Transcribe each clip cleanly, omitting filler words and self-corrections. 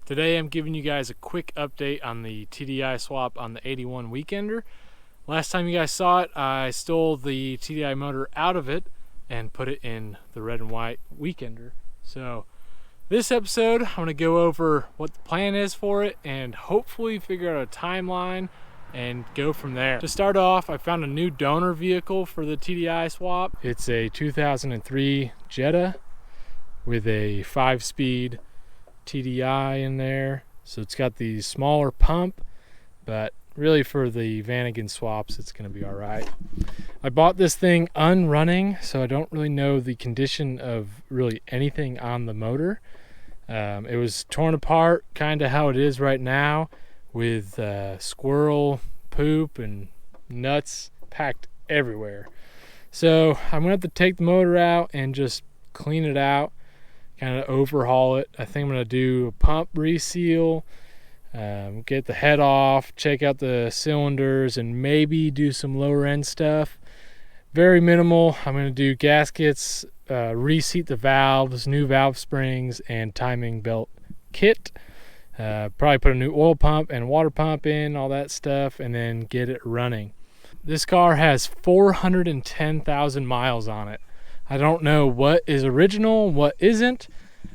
Today I'm giving you guys a quick update on the TDI swap on the 81 Weekender. Last time you guys saw it, I stole the TDI motor out of it and put it in the red and white Weekender. So this episode I'm going to go over what the plan is for it and hopefully figure out a timeline and go from there. To start off, I found a new donor vehicle for the TDI swap. It's a 2003 Jetta with a 5-speed TDI in there. So it's got the smaller pump, but really for the Vanagon swaps it's going to be all right. I bought this thing unrunning, so I don't really know the condition of really anything on the motor. It was torn apart, kind of how it is right now, with squirrel poop and nuts packed everywhere. So I'm gonna have to take the motor out and just clean it out, kind of overhaul it. I think I'm gonna do a pump reseal, get the head off, check out the cylinders, and maybe do some lower end stuff. Very minimal. I'm gonna do gaskets, reseat the valves, new valve springs, and timing belt kit. Probably put a new oil pump and water pump in, all that stuff, and then get it running. This car has 410,000 miles on it. I don't know what is original, what isn't.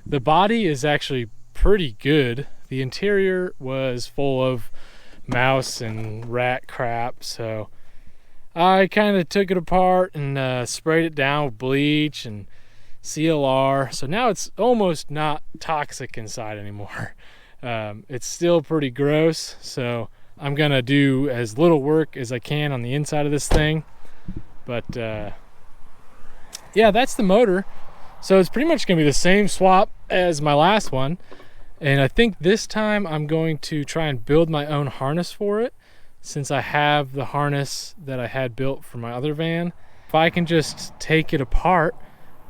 The body is actually pretty good. The interior was full of mouse and rat crap, so I kind of took it apart and sprayed it down with bleach and CLR. So now it's almost not toxic inside anymore. It's still pretty gross, so I'm gonna do as little work as I can on the inside of this thing. But yeah, that's the motor. So it's pretty much gonna be the same swap as my last one, and I think this time I'm going to try and build my own harness for it, since I have the harness that I had built for my other van. If I can just take it apart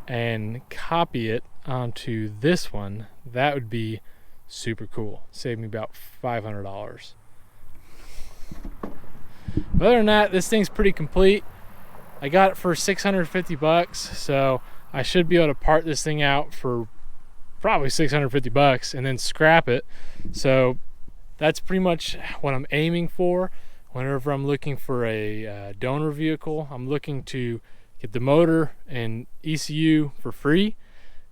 and copy it onto this one, that would be super cool. Save me about $500. But other than that, this thing's pretty complete. I got it for 650 bucks, so I should be able to part this thing out for probably 650 bucks and then scrap it. So that's pretty much what I'm aiming for whenever I'm looking for a donor vehicle. I'm looking to get the motor and ECU for free,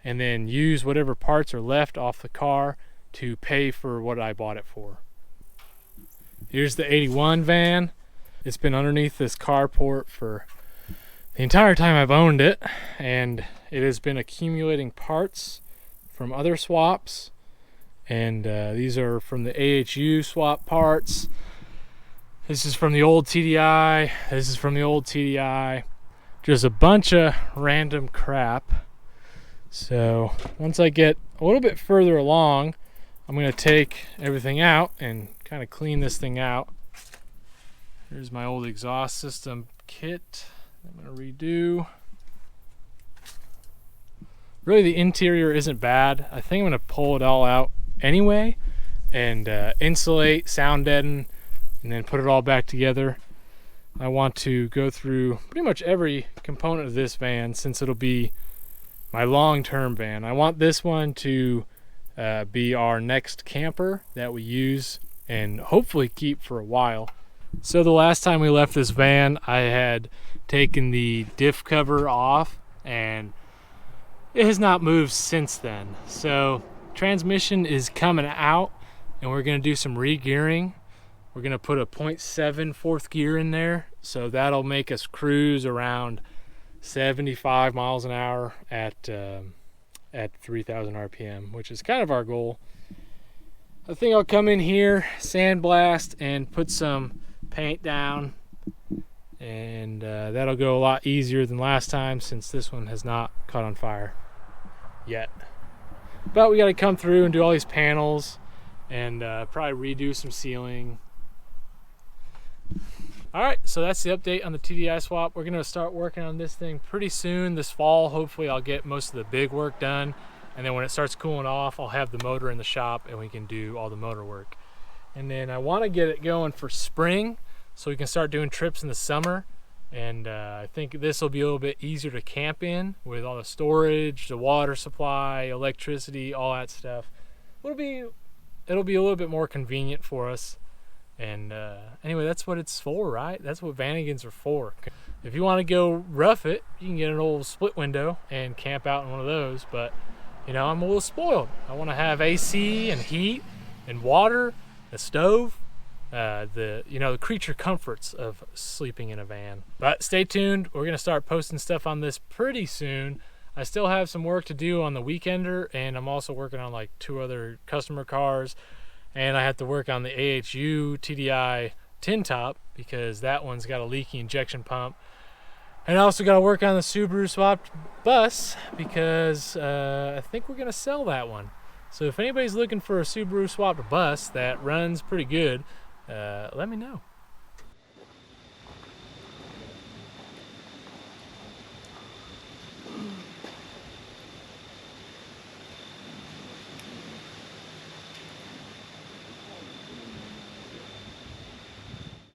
and then use whatever parts are left off the car to pay for what I bought it for. Here's the 81 van. It's been underneath this carport for the entire time I've owned it, and it has been accumulating parts from other swaps, and these are from the AHU swap parts. This is from the old TDI. This is from the old TDI. Just a bunch of random crap. So once I get a little bit further along, I'm going to take everything out and kind of clean this thing out. Here's my old exhaust system kit I'm going to redo. Really, the interior isn't bad. I think I'm going to pull it all out anyway and insulate, sound deaden, and then put it all back together. I want to go through pretty much every component of this van, since it'll be my long-term van. I want this one to be our next camper that we use and hopefully keep for a while. So the last time we left this van, I had taken the diff cover off, and it has not moved since then. So transmission is coming out, and we're going to do some re-gearing. We're going to put a 0.7 fourth gear in there, so that'll make us cruise around 75 miles an hour at 3,000 RPM, which is kind of our goal. I think I'll come in here, sandblast, and put some paint down, and that'll go a lot easier than last time, since this one has not caught on fire yet. But we got to come through and do all these panels and probably redo some sealing. Alright, so that's the update on the TDI swap. We're going to start working on this thing pretty soon this fall. Hopefully I'll get most of the big work done, and then when it starts cooling off, I'll have the motor in the shop and we can do all the motor work. And then I want to get it going for spring so we can start doing trips in the summer, and I think this will be a little bit easier to camp in with all the storage, the water supply, electricity, all that stuff. It'll be it'll be a little bit more convenient for us. And anyway, that's what it's for, right? That's what Vanagons are for. If you want to go rough it, you can get an old split window and camp out in one of those. But you know, I'm a little spoiled. I want to have AC and heat and water, a stove, the creature comforts of sleeping in a van. But stay tuned. We're gonna start posting stuff on this pretty soon. I still have some work to do on the Weekender, and I'm also working on like 2 other customer cars, and I have to work on the AHU TDI tin top because that one's got a leaky injection pump. And I also got to work on the Subaru swapped bus because I think we're going to sell that one. So if anybody's looking for a Subaru swapped bus that runs pretty good, let me know.